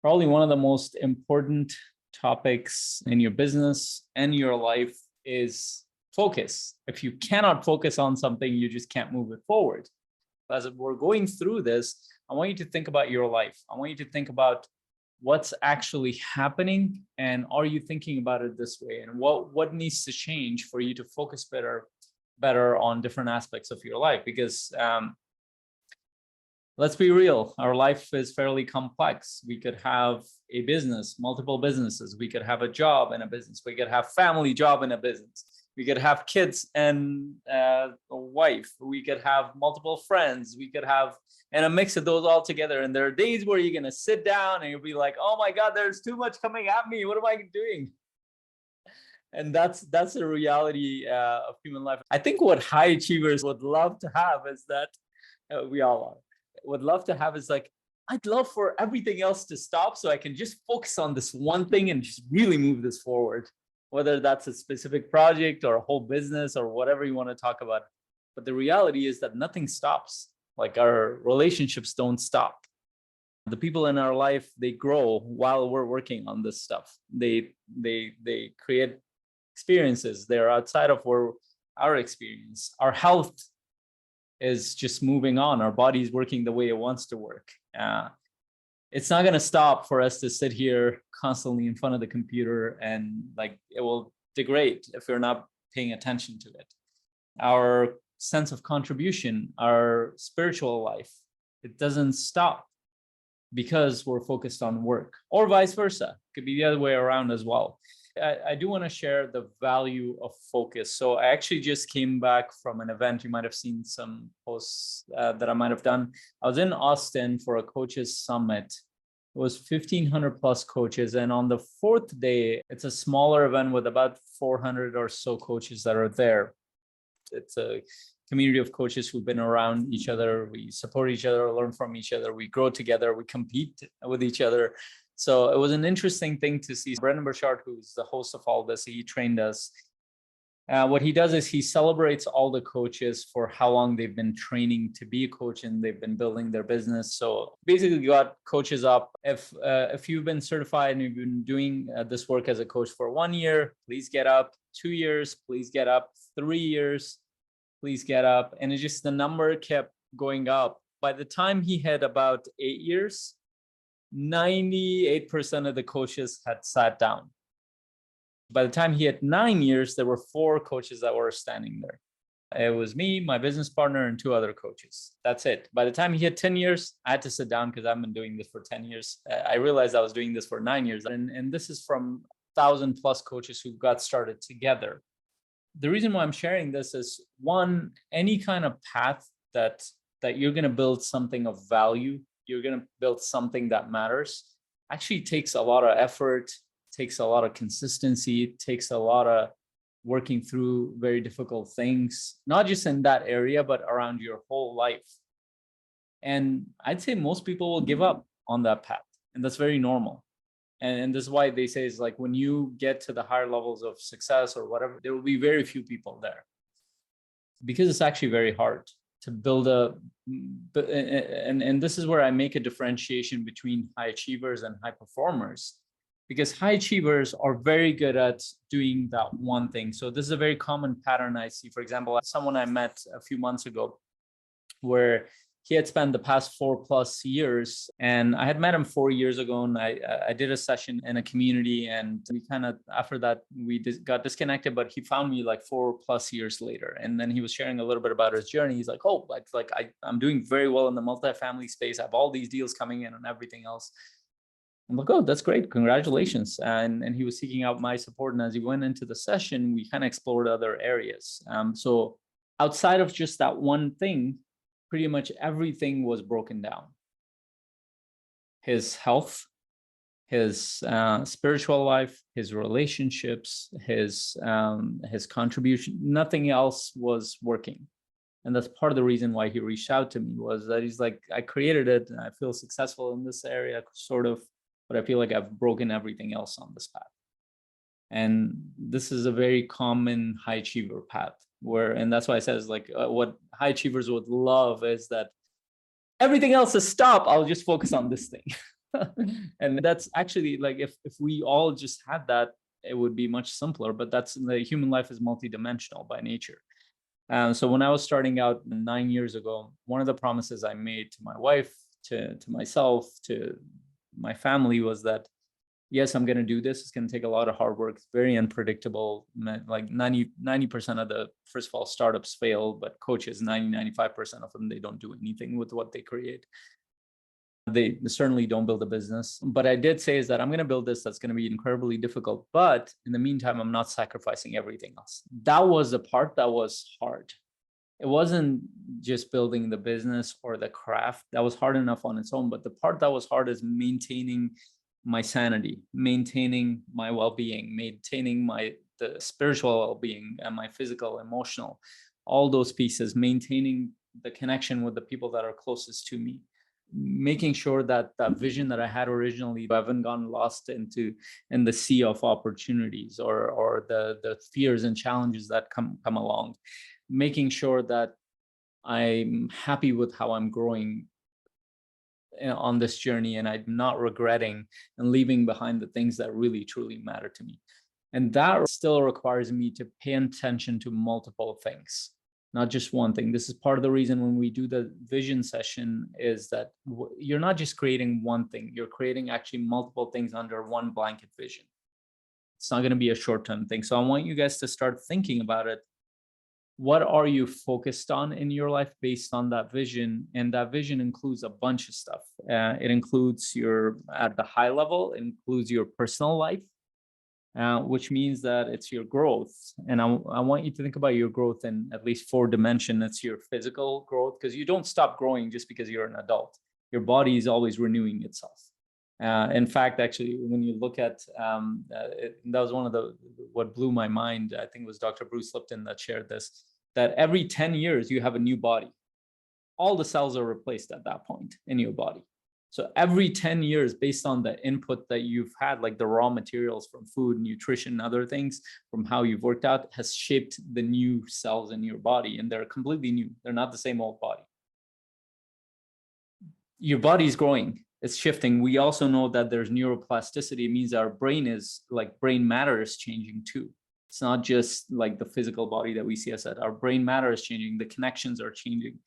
Probably one of the most important topics in your business and your life is focus. If you cannot focus on something, you just can't move it forward. As we're going through this, I want you to think about your life. I want you to think about what's actually happening, and are you thinking about it this way, and what needs to change for you to focus better on different aspects of your life. Because let's be real, our life is fairly complex. We could have a business, multiple businesses. We could have a job and a business. We could have family, job, and a business. We could have kids and a wife. We could have multiple friends. We could have, and a mix of those all together. And there are days where you're going to sit down and you'll be like, oh my God, there's too much coming at me. What am I doing? And that's the reality of human life. I think what high achievers would love to have is that we all are. Would love to have is like, I'd love for everything else to stop so I can just focus on this one thing and just really move this forward, whether that's a specific project or a whole business or whatever you want to talk about. But the reality is that nothing stops. Like, our relationships don't stop. The people in our life, they grow while we're working on this stuff. They create experiences. They're outside of our experience. Our health is just moving on. Our body is working the way it wants to work. It's not going to stop for us to sit here constantly in front of the computer, and like, it will degrade if we're not paying attention to it. Our sense of contribution, our spiritual life, it doesn't stop because we're focused on work, or vice versa. It could be the other way around as well. I do want to share the value of focus. So I actually just came back from an event. You might have seen some posts that I might have done. I was in Austin for a coaches summit. It was 1,500 plus coaches. And on the fourth day, it's a smaller event with about 400 or so coaches that are there. It's a community of coaches who've been around each other. We support each other, learn from each other. We grow together. We compete with each other. So it was an interesting thing to see. Brendan Burchard, who's the host of all this, he trained us. What he does is he celebrates all the coaches for how long they've been training to be a coach, and they've been building their business. So basically, you got coaches up. If you've been certified and you've been doing this work as a coach for 1 year, please get up. 2 years, please get up. 3 years, please get up. And it just, the number kept going up. By the time he had about 8 years, 98% of the coaches had sat down. By the time he had 9 years, there were 4 coaches that were standing there. It was me, my business partner, and 2 other coaches. That's it. By the time he had 10 years, I had to sit down because I've been doing this for 10 years. I realized I was doing this for 9 years. And this is from 1,000 plus coaches who got started together. The reason why I'm sharing this is, one, any kind of path that you're going to build something of value, you're going to build something that matters, actually takes a lot of effort, takes a lot of consistency, takes a lot of working through very difficult things, not just in that area, but around your whole life. And I'd say most people will give up on that path. And that's very normal. And this is why they say, it's like, when you get to the higher levels of success or whatever, there will be very few people there, because it's actually very hard to build and this is where I make a differentiation between high achievers and high performers, because high achievers are very good at doing that one thing. So this is a very common pattern I see. For example, someone I met a few months ago, where he had spent the past 4+ years, and I had met him 4 years ago, and I did a session in a community, and we kind of, after that, we got disconnected, but he found me like 4+ years later. And then he was sharing a little bit about his journey. He's like, oh, it's like, I'm doing very well in the multifamily space. I have all these deals coming in and everything else. I'm like, oh, that's great. Congratulations. And he was seeking out my support. And as he went into the session, we kind of explored other areas. So outside of just that one thing, pretty much everything was broken down. His health, his spiritual life, his relationships, his contribution, nothing else was working. And that's part of the reason why he reached out to me, was that he's like, I created it and I feel successful in this area, sort of, but I feel like I've broken everything else on this path. And this is a very common high achiever path, and that's why I said, it's like, what high achievers would love is that everything else is stop. I'll just focus on this thing. And that's actually like, if we all just had that, it would be much simpler. But that's, the human life is multidimensional by nature. So when I was starting out 9 years ago, one of the promises I made to my wife, to myself, to my family was that, yes, I'm going to do this. It's going to take a lot of hard work. It's very unpredictable. Like 90% of the, first of all, startups fail, but coaches, 95% of them, they don't do anything with what they create. They certainly don't build a business. But I did say is that I'm going to build this that's going to be incredibly difficult. But in the meantime, I'm not sacrificing everything else. That was the part that was hard. It wasn't just building the business or the craft. That was hard enough on its own. But the part that was hard is maintaining my sanity, maintaining my well-being, maintaining the spiritual well-being and my physical, emotional, all those pieces, maintaining the connection with the people that are closest to me, making sure that that vision that I had originally, I haven't gotten lost in the sea of opportunities or the fears and challenges that come along, making sure that I'm happy with how I'm growing on this journey, and I'm not regretting and leaving behind the things that really truly matter to me. And that still requires me to pay attention to multiple things, not just one thing. This is part of the reason when we do the vision session is that you're not just creating one thing, you're creating actually multiple things under one blanket vision. It's not going to be a short-term thing. So I want you guys to start thinking about it. What are you focused on in your life based on that vision? And that vision includes a bunch of stuff. It includes at the high level, it includes your personal life, which means that it's your growth. And I want you to think about your growth in at least 4 dimensions. It's your physical growth, because you don't stop growing just because you're an adult. Your body is always renewing itself. In fact, actually, when you look at, that was one of what blew my mind. I think it was Dr. Bruce Lipton that shared this, that every 10 years you have a new body. All the cells are replaced at that point in your body. So every 10 years, based on the input that you've had, like the raw materials from food, nutrition, other things, from how you've worked out, has shaped the new cells in your body. And they're completely new. They're not the same old body. Your body's growing. It's shifting. We also know that there's neuroplasticity. It means our brain matter is changing too. It's not just like the physical body that we see as that. Our brain matter is changing. The connections are changing.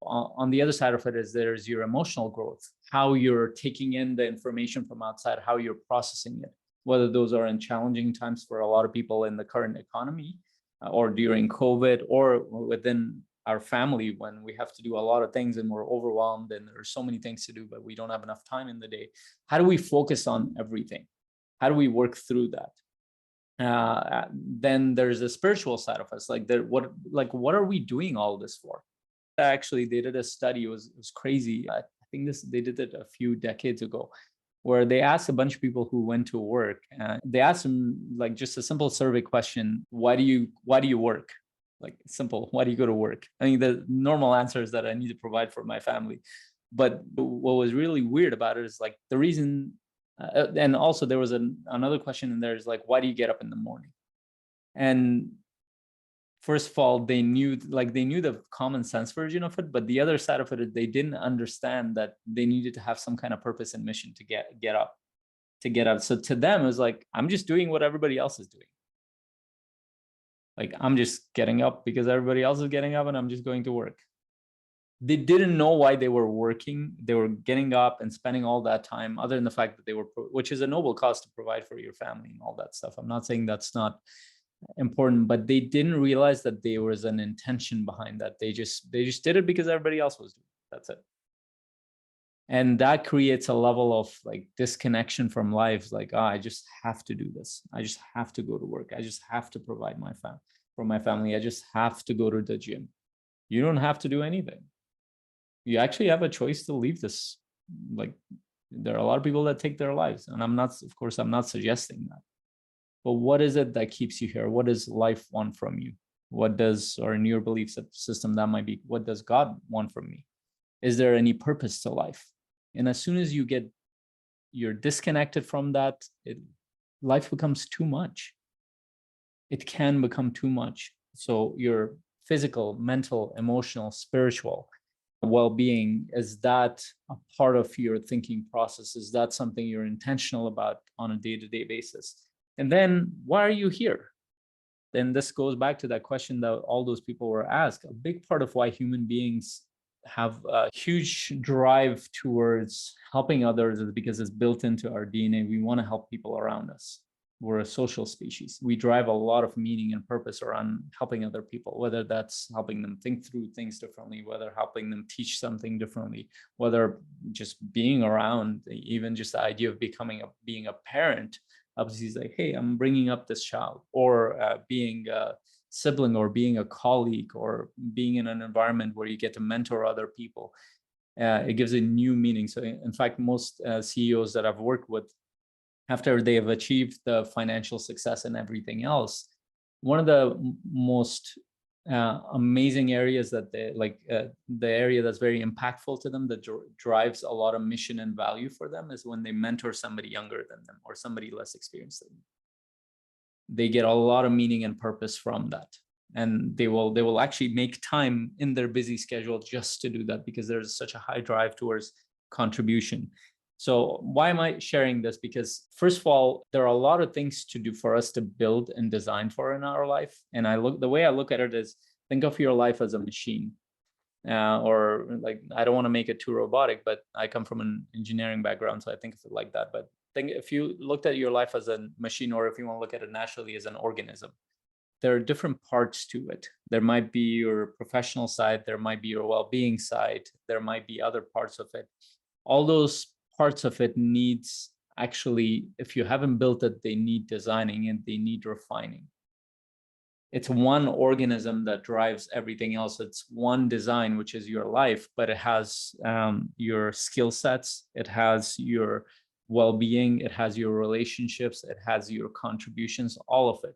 On the other side of it is there's your emotional growth, how you're taking in the information from outside, how you're processing it, whether those are in challenging times for a lot of people in the current economy, or during COVID, or within our family when we have to do a lot of things and we're overwhelmed and there's so many things to do, but we don't have enough time in the day. How do we focus on everything? How do we work through that? Then there's the spiritual side of us. What are we doing all this for? Actually, they did a study. It was crazy. I think they did it a few decades ago, where they asked a bunch of people who went to work. They asked them like just a simple survey question: Why do you work? Like simple. Why do you go to work? I mean, the normal answer is that I need to provide for my family. But what was really weird about it is like the reason. And also there was another question in there is like, why do you get up in the morning? And first of all, they knew the common sense version of it, but the other side of it, they didn't understand that they needed to have some kind of purpose and mission to get up. So to them, it was like, I'm just doing what everybody else is doing. Like, I'm just getting up because everybody else is getting up and I'm just going to work. They didn't know why they were working. They were getting up and spending all that time, other than the fact that they were, which is a noble cause to provide for your family and all that stuff. I'm not saying that's not important, but they didn't realize that there was an intention behind that. They just did it because everybody else was doing it. That's it. And that creates a level of like disconnection from life. Like, I just have to do this. I just have to go to work. I just have to provide for my family. I just have to go to the gym. You don't have to do anything. You actually have a choice to leave this. Like, there are a lot of people that take their lives, and I'm not suggesting that. But what is it that keeps you here? What does life want from you? Or in your belief system, that might be, what does God want from me? Is there any purpose to life? And as soon as you're disconnected from that, life becomes too much. It can become too much. So your physical, mental, emotional, spiritual, well-being, is that a part of your thinking process? Is that something you're intentional about on a day-to-day basis? And then why are you here? Then this goes back to that question that all those people were asked. A big part of why human beings have a huge drive towards helping others is because it's built into our DNA. We want to help people around us. We're a social species. We drive a lot of meaning and purpose around helping other people, whether that's helping them think through things differently, whether helping them teach something differently, whether just being around, even just the idea of being a parent. Obviously, it's like, hey, I'm bringing up this child, or being a sibling, or being a colleague, or being in an environment where you get to mentor other people. It gives a new meaning. So in fact, most CEOs that I've worked with, after they have achieved the financial success and everything else, one of the most amazing areas that they like, the area that's very impactful to them, that drives a lot of mission and value for them, is when they mentor somebody younger than them or somebody less experienced than them. They get a lot of meaning and purpose from that, and they will actually make time in their busy schedule just to do that, because there's such a high drive towards contribution. So why am I sharing this? Because first of all, there are a lot of things to do for us to build and design for in our life. And the way I look at it is, think of your life as a machine. Or like, I don't want to make it too robotic, but I come from an engineering background, so I think of it like that. But think, if you looked at your life as a machine, or if you want to look at it naturally as an organism, there are different parts to it. There might be your professional side, there might be your well-being side, there might be other parts of it. All those parts of it needs, actually, if you haven't built it, they need designing and they need refining. It's one organism that drives everything else. It's one design, which is your life, but it has your skill sets, it has your well-being, it has your relationships, it has your contributions, all of it.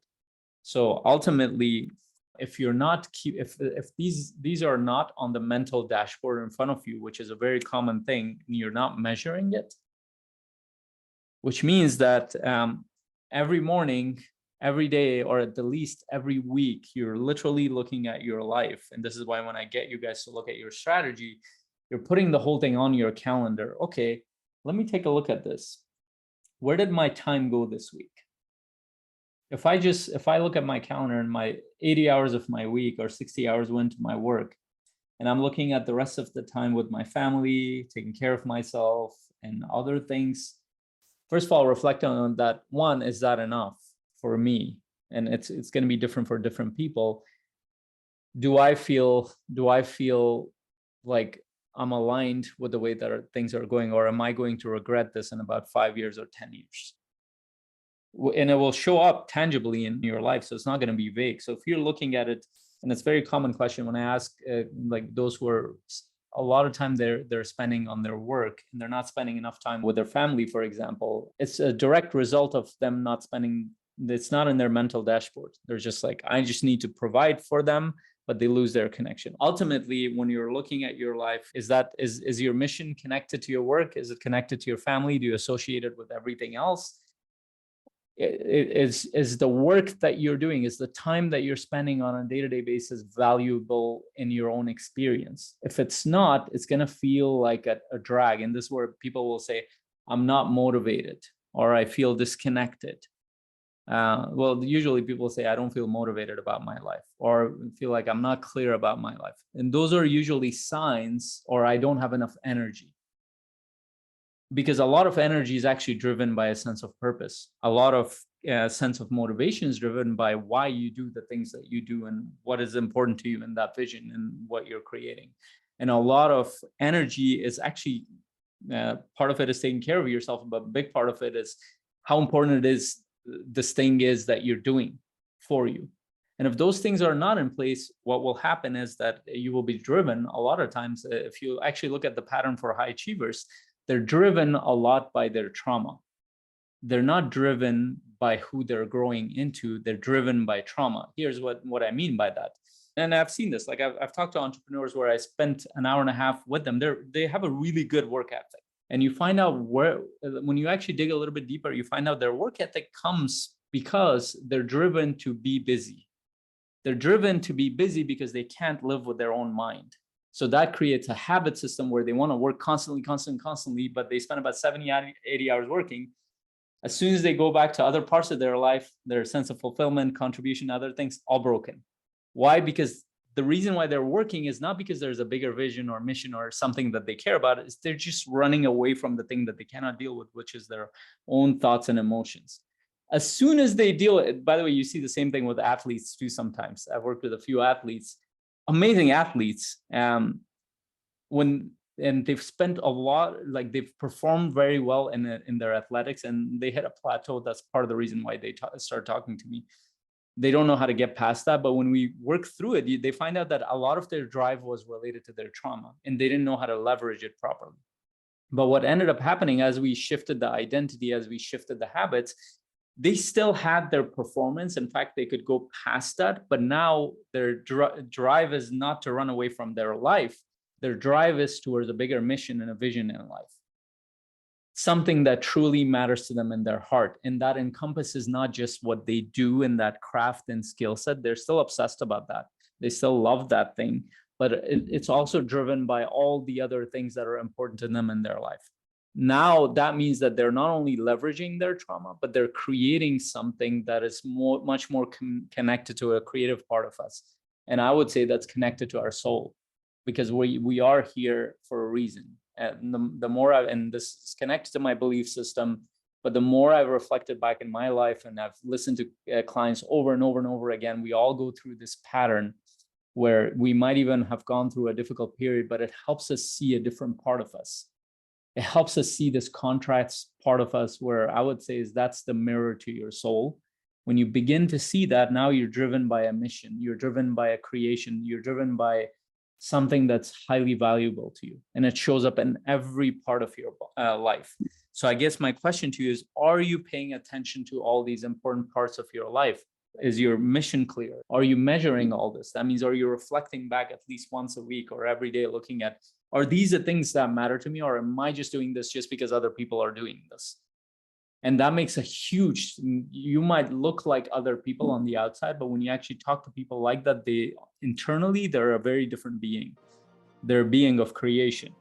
So ultimately, if you're not if these are not on the mental dashboard in front of you, which is a very common thing, and you're not measuring it, which means that every morning, every day, or at the least every week, you're literally looking at your life. And this is why when I get you guys to look at your strategy, you're putting the whole thing on your calendar. Okay, let me take a look at this. Where did my time go this week? If I look at my calendar and my 80 hours of my week or 60 hours went to my work, and I'm looking at the rest of the time with my family, taking care of myself and other things, first of all, reflect on that. One, is that enough for me? And it's going to be different for different people. Do I feel like I'm aligned with the way that things are going, or am I going to regret this in about 5 years or 10 years? And it will show up tangibly in your life. So it's not going to be vague. So if you're looking at it, and it's a very common question when I ask like those who are, a lot of time they're spending on their work and they're not spending enough time with their family, for example. It's a direct result of them not spending, it's not in their mental dashboard. They're just like, I just need to provide for them, but they lose their connection. Ultimately, when you're looking at your life, is your mission connected to your work? Is it connected to your family? Do you associate it with everything else? Is the work that you're doing, is the time that you're spending on a day-to-day basis valuable in your own experience? If it's not, it's going to feel like a drag. And this is where people will say, I'm not motivated, or I feel disconnected. Well, usually people say, I don't feel motivated about my life, or feel like I'm not clear about my life. And those are usually signs, or I don't have enough energy. Because a lot of energy is actually driven by a sense of purpose. A lot of sense of motivation is driven by why you do the things that you do and what is important to you in that vision and what you're creating. And a lot of energy is actually, part of it is taking care of yourself, but a big part of it is how important it is, this thing is that you're doing for you. And if those things are not in place, what will happen is that you will be driven a lot of times. If you actually look at the pattern for high achievers, they're driven a lot by their trauma. They're not driven by who they're growing into. They're driven by trauma. Here's what I mean by that. And I've seen this. Like I've talked to entrepreneurs where I spent an hour and a half with them. They have a really good work ethic. And you find out when you actually dig a little bit deeper, you find out their work ethic comes because they're driven to be busy. They're driven to be busy because they can't live with their own mind. So that creates a habit system where they want to work constantly, but they spend about 70, 80 hours working. As soon as they go back to other parts of their life, their sense of fulfillment, contribution, other things, all broken. Why? Because the reason why they're working is not because there's a bigger vision or mission or something that they care about. Is they're just running away from the thing that they cannot deal with, which is their own thoughts and emotions. As soon as they deal with it, by the way, you see the same thing with athletes too sometimes. I've worked with a few athletes, amazing athletes, and they've spent a lot, like they've performed very well in their athletics, and they hit a plateau. That's part of the reason why they start talking to me. They don't know how to get past that, but when we work through it, they find out that a lot of their drive was related to their trauma, and they didn't know how to leverage it properly. But what ended up happening as we shifted the identity, as we shifted the habits, they still had their performance. In fact, they could go past that, but now their drive is not to run away from their life. Their drive is towards a bigger mission and a vision in life, something that truly matters to them in their heart. And that encompasses not just what they do in that craft and skill set. They're still obsessed about that. They still love that thing, but it's also driven by all the other things that are important to them in their life. Now that means that they're not only leveraging their trauma, but they're creating something that is much more connected to a creative part of us. And I would say that's connected to our soul, because we are here for a reason. And the more and this is connected to my belief system, but the more I've reflected back in my life and I've listened to clients over and over again, we all go through this pattern where we might even have gone through a difficult period, but it helps us see a different part of us. It helps us see this contrast part of us, where I would say is that's the mirror to your soul. When you begin to see that, now you're driven by a mission, you're driven by a creation, you're driven by something that's highly valuable to you, and it shows up in every part of your life. So I guess my question to you is, are you paying attention to all these important parts of your life? Is your mission clear? Are you measuring all this? That means, are you reflecting back at least once a week or every day, looking at, are these the things that matter to me, or am I just doing this just because other people are doing this? And that makes a huge, you might look like other people on the outside, but when you actually talk to people like that, internally, they're a very different being. They're a being of creation.